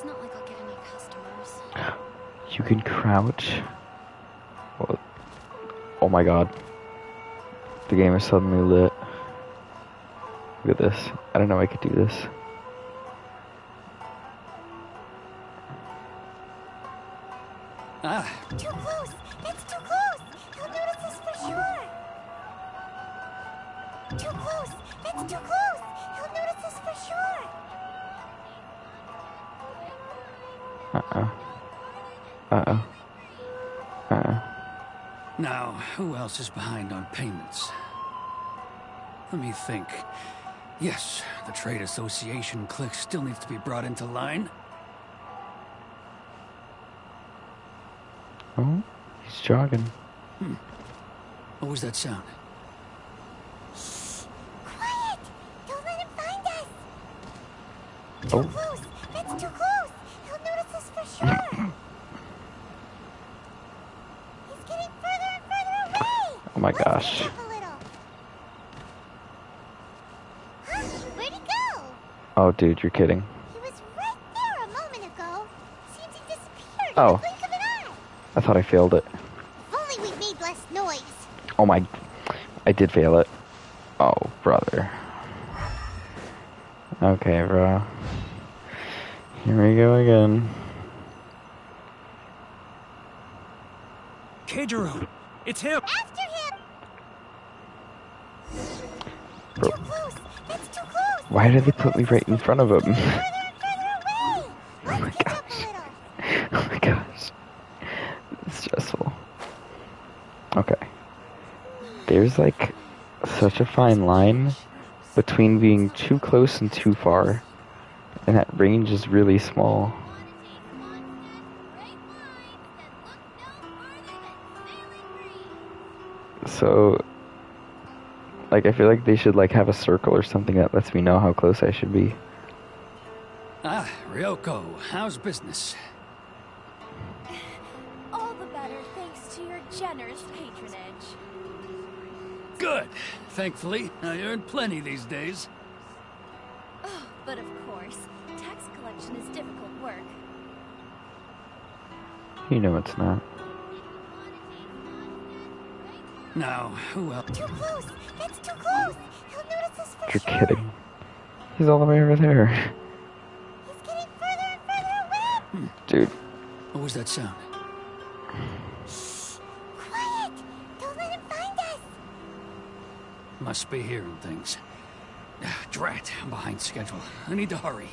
It's not like I'll get any customers. You can crouch. What? Oh my god. The game is suddenly lit. Look at this. I didn't know I could do this. Ah. Too close! It's too close! He'll notice us for sure! Too close! It's too close! He'll notice us for sure! Uh-oh. Uh-oh. Uh-oh. Now, who else is behind on payments? Let me think. Yes, the Trade Association clique still needs to be brought into line. Oh, he's jogging. What was that sound? Quiet! Don't let him find us! Oh. Too close! It's too close! He'll notice us for sure! He's getting further and further away! Oh my Let's gosh. speed up a little. Huh? Where'd he go? Oh, dude, you're kidding. He was right there a moment ago. Seems he disappeared Oh. in the blink of an eye. I thought I failed it. If only we made less noise. Oh my... I did fail it. Oh, brother. Okay, bro. Here we go again. Keijiro! It's him! After him! Bro. Too close! It's too close! Why did they put me right in front of him? Further and further away! Let's catch up a little. Oh my gosh. It's stressful. Okay. There's like such a fine line between being too close and too far. And that range is really small. So, like, I feel like they should like have a circle or something that lets me know how close I should be. Ah, Ryoko, how's business? All the better thanks to your generous patronage. Good. Thankfully, I earn plenty these days. Oh, but of course, tax collection is difficult work. You know it's not. Now, who else? Too close! It's too close! He'll notice us for You're sure! kidding. He's all the way over there. He's getting further and further away! Dude. What was that sound? Quiet! Don't let him find us! Must be hearing things. Drat, I'm behind schedule. I need to hurry.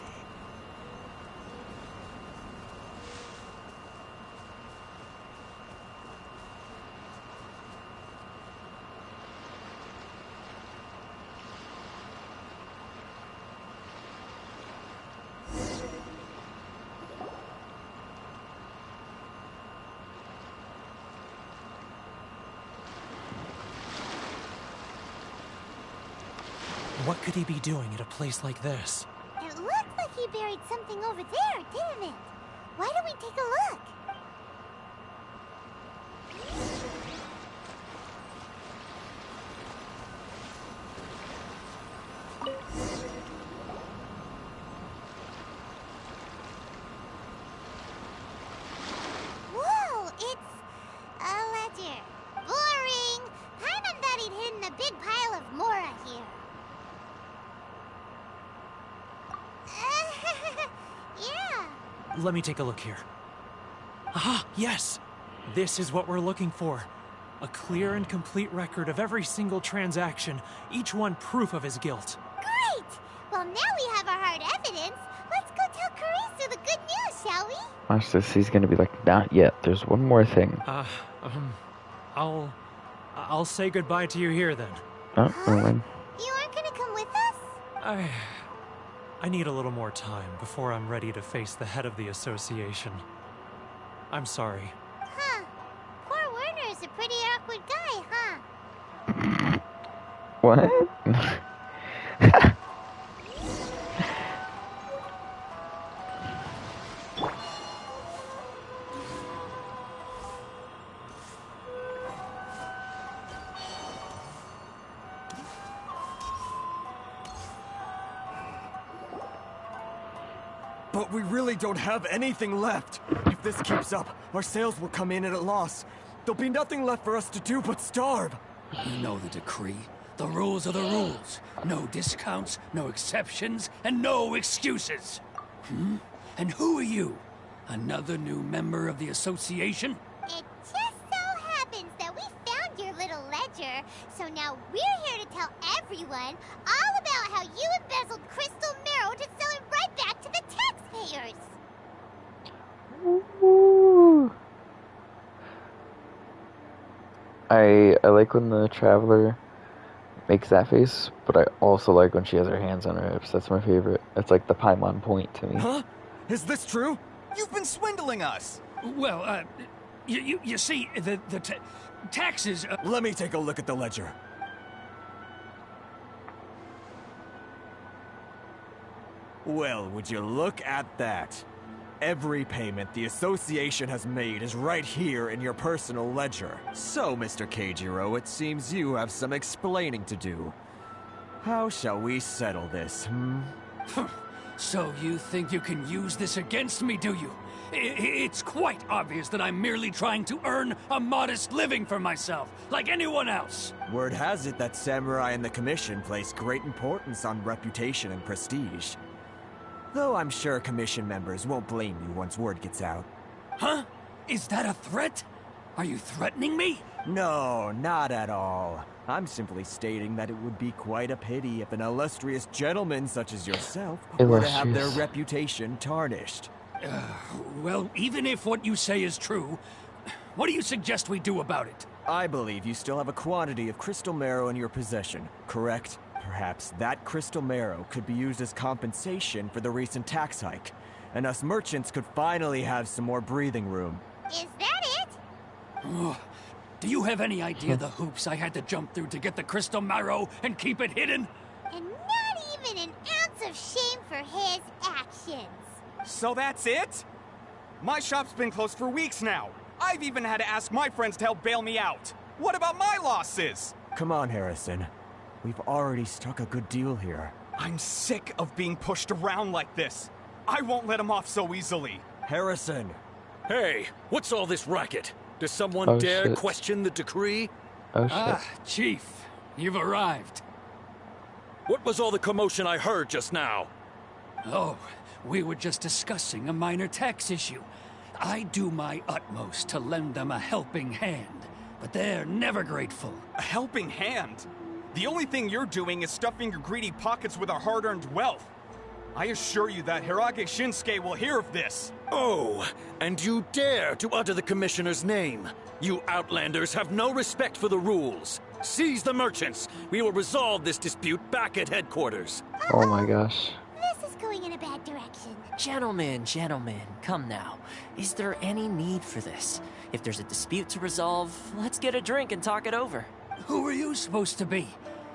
What could he be doing at a place like this? It looked like he buried something over there, didn't it? Why don't we take a look? Whoa, it's a ledger. Boring! Paimon thought he'd hidden a big pile of Mora here. Yeah. Let me take a look here. Aha, yes! This is what we're looking for. A clear and complete record of every single transaction, each one proof of his guilt. Great! Well, now we have our hard evidence. Let's go tell Karisu the good news, shall we? Watch this. He's gonna be like, not yet. There's one more thing. I'll say goodbye to you here then. Oh, well then. You aren't gonna come with us? I need a little more time before I'm ready to face the head of the association. I'm sorry. Huh. Poor Werner's a pretty awkward guy, huh? What? But we really don't have anything left. If this keeps up, our sales will come in at a loss. There'll be nothing left for us to do but starve. You know the decree. The rules are the rules. No discounts, no exceptions, and no excuses. And who are you? Another new member of the association? It just so happens that we found your little ledger, so now we're here to tell everyone all about how you embezzled crystal marrow to sell it right back to the taxpayers. Ooh. I like when the traveler makes that face, but I also like when she has her hands on her hips. That's my favorite. It's like the Paimon point to me. Huh? Is this true? You've been swindling us! Well, you see, the taxes... Let me take a look at the ledger. Well, would you look at that? Every payment the association has made is right here in your personal ledger. So, Mr. Keijiro, it seems you have some explaining to do. How shall we settle this, So you think you can use this against me, do you? It's quite obvious that I'm merely trying to earn a modest living for myself, like anyone else. Word has it that Samurai and the Commission place great importance on reputation and prestige. Though I'm sure Commission members won't blame you once word gets out. Huh? Is that a threat? Are you threatening me? No, not at all. I'm simply stating that it would be quite a pity if an illustrious gentleman such as yourself were to have their reputation tarnished. Well, even if what you say is true, what do you suggest we do about it? I believe you still have a quantity of crystal marrow in your possession, correct? Perhaps that crystal marrow could be used as compensation for the recent tax hike, and us merchants could finally have some more breathing room. Is that it? Do you have any idea the hoops I had to jump through to get the crystal marrow and keep it hidden? And not even an ounce of shame for his actions. So that's it? My shop's been closed for weeks now. I've even had to ask my friends to help bail me out. What about my losses? Come on, Harrison. We've already struck a good deal here. I'm sick of being pushed around like this. I won't let him off so easily. Harrison! Hey, what's all this racket? Does someone dare question the decree? Chief, you've arrived. What was all the commotion I heard just now? Oh, we were just discussing a minor tax issue. I do my utmost to lend them a helping hand, but they're never grateful. A helping hand? The only thing you're doing is stuffing your greedy pockets with our hard-earned wealth. I assure you that Hirage Shinsuke will hear of this. Oh, and you dare to utter the Commissioner's name. You Outlanders have no respect for the rules. Seize the merchants. We will resolve this dispute back at headquarters. Oh my gosh. This is going in a bad direction. Gentlemen, come now. Is there any need for this? If there's a dispute to resolve, let's get a drink and talk it over. Who are you supposed to be?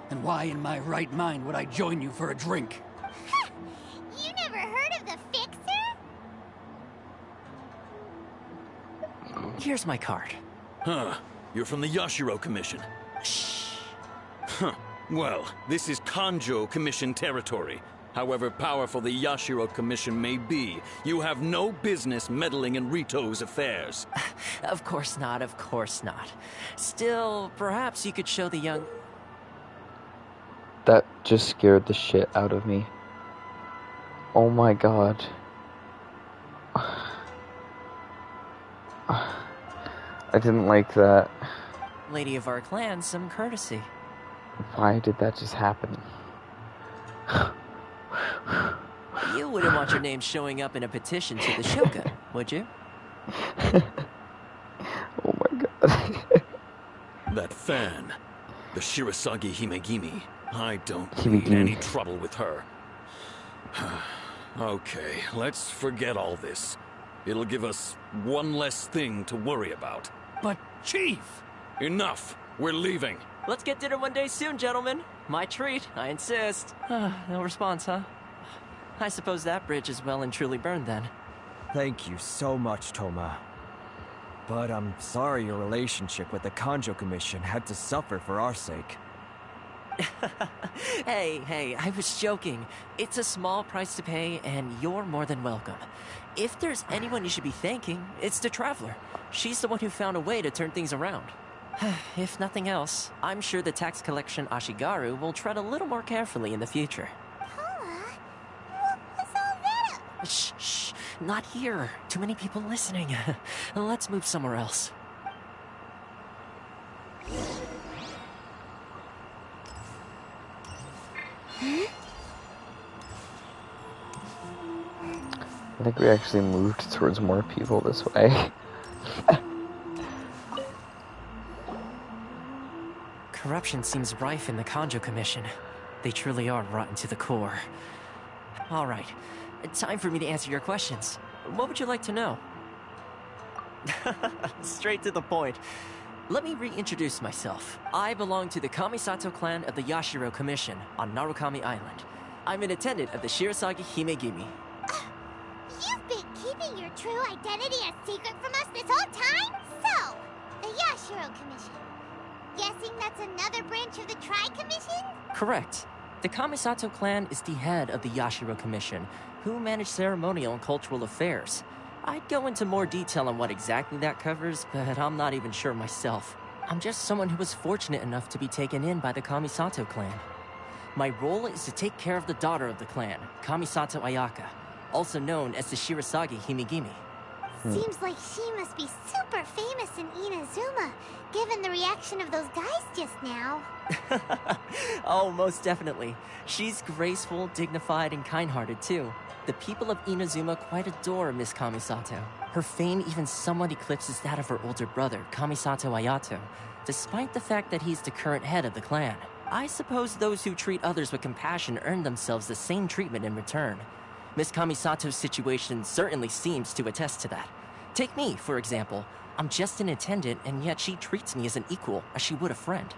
And why in my right mind would I join you for a drink? You never heard of the Fixer? Here's my card. Huh. You're from the Yashiro Commission. Shh. Huh. Well, this is Kanjo Commission territory. However powerful the Yashiro Commission may be, you have no business meddling in Rito's affairs. Of course not. Still, perhaps you could show the young... That just scared the shit out of me. Oh my god. I didn't like that. Lady of our clan some courtesy. Why did that just happen? You wouldn't want your name showing up in a petition to the Shogun, would you? Oh my god. That fan, the Shirasagi Himegimi. I don't need any trouble with her. Okay, let's forget all this. It'll give us one less thing to worry about. But, Chief! Enough! We're leaving. Let's get dinner one day soon, gentlemen. My treat, I insist. No response, huh? I suppose that bridge is well and truly burned then. Thank you so much, Toma. But I'm sorry your relationship with the Kanjo Commission had to suffer for our sake. Hey, I was joking. It's a small price to pay, and you're more than welcome. If there's anyone you should be thanking, it's the Traveler. She's the one who found a way to turn things around. If nothing else, I'm sure the tax collection Ashigaru will tread a little more carefully in the future. What's all that? Shh, not here. Too many people listening. Let's move somewhere else. I think we actually moved towards more people this way. Corruption seems rife in the Kanjo Commission. They truly are rotten to the core. All right, time for me to answer your questions. What would you like to know? Straight to the point. Let me reintroduce myself. I belong to the Kamisato clan of the Yashiro Commission on Narukami Island. I'm an attendant of the Shirasagi Himegimi. You've been keeping your true identity a secret from us this whole time? So, the Yashiro Commission. Guessing that's another branch of the Tri-Commission? Correct. The Kamisato clan is the head of the Yashiro Commission, who manage ceremonial and cultural affairs. I'd go into more detail on what exactly that covers, but I'm not even sure myself. I'm just someone who was fortunate enough to be taken in by the Kamisato clan. My role is to take care of the daughter of the clan, Kamisato Ayaka, also known as the Shirasagi Himegimi. Seems like she must be super famous in Inazuma, given the reaction of those guys just now. Oh, most definitely. She's graceful, dignified, and kind-hearted, too. The people of Inazuma quite adore Miss Kamisato. Her fame even somewhat eclipses that of her older brother, Kamisato Ayato, despite the fact that he's the current head of the clan. I suppose those who treat others with compassion earn themselves the same treatment in return. Miss Kamisato's situation certainly seems to attest to that. Take me, for example. I'm just an attendant, and yet she treats me as an equal, as she would a friend.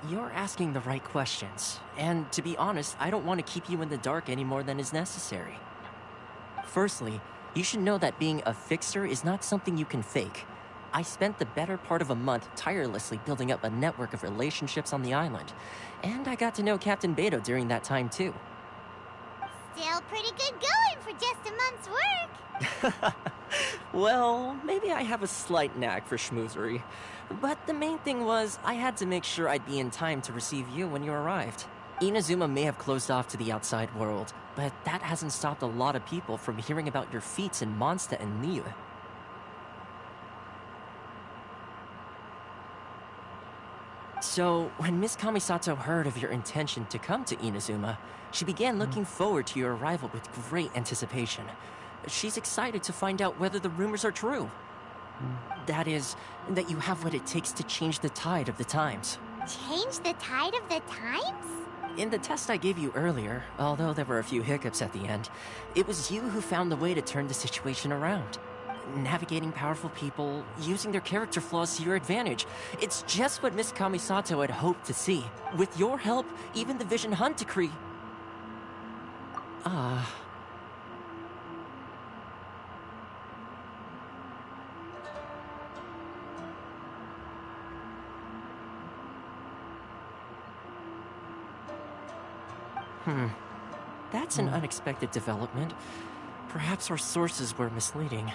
You're asking the right questions, and to be honest, I don't want to keep you in the dark any more than is necessary. Firstly, you should know that being a fixer is not something you can fake. I spent the better part of a month tirelessly building up a network of relationships on the island, and I got to know Captain Beto during that time too. Still pretty good going for just a month's work. Well, maybe I have a slight knack for schmoozery. But the main thing was, I had to make sure I'd be in time to receive you when you arrived. Inazuma may have closed off to the outside world, but that hasn't stopped a lot of people from hearing about your feats in Mondstadt and Liyue. So, when Miss Kamisato heard of your intention to come to Inazuma, she began looking forward to your arrival with great anticipation. She's excited to find out whether the rumors are true. That is, that you have what it takes to change the tide of the times. Change the tide of the times? In the test I gave you earlier, although there were a few hiccups at the end, it was you who found the way to turn the situation around. Navigating powerful people, using their character flaws to your advantage. It's just what Miss Kamisato had hoped to see. With your help, even the Vision Hunt decree... That's an unexpected development. Perhaps our sources were misleading.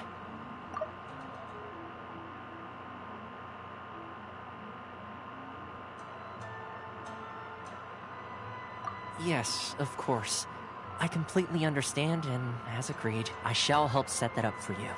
Yes, of course. I completely understand, and as agreed, I shall help set that up for you.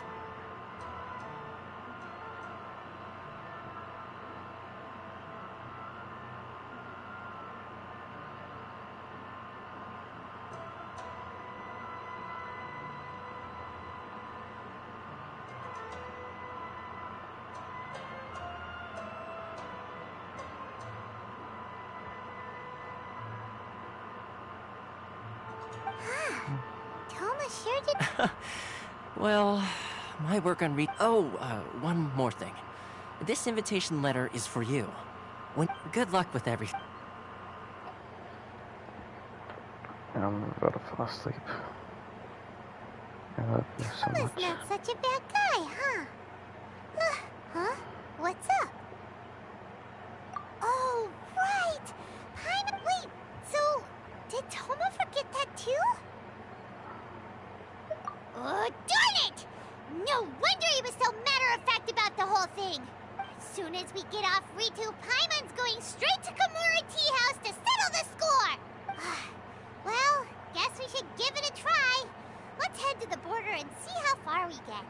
Sure did. Well, my work on one more thing. This invitation letter is for you. Good luck with everything. I'm about to fall asleep. I love you so much. Thomas not such a bad guy, huh? Huh? What's up? Oh, right! Paimon, wait, so did Toma forget that too? Oh, darn it! No wonder he was so matter-of-fact about the whole thing. As soon as we get off Ritu, Paimon's going straight to Kamura Tea House to settle the score! Well, guess we should give it a try. Let's head to the border and see how far we get.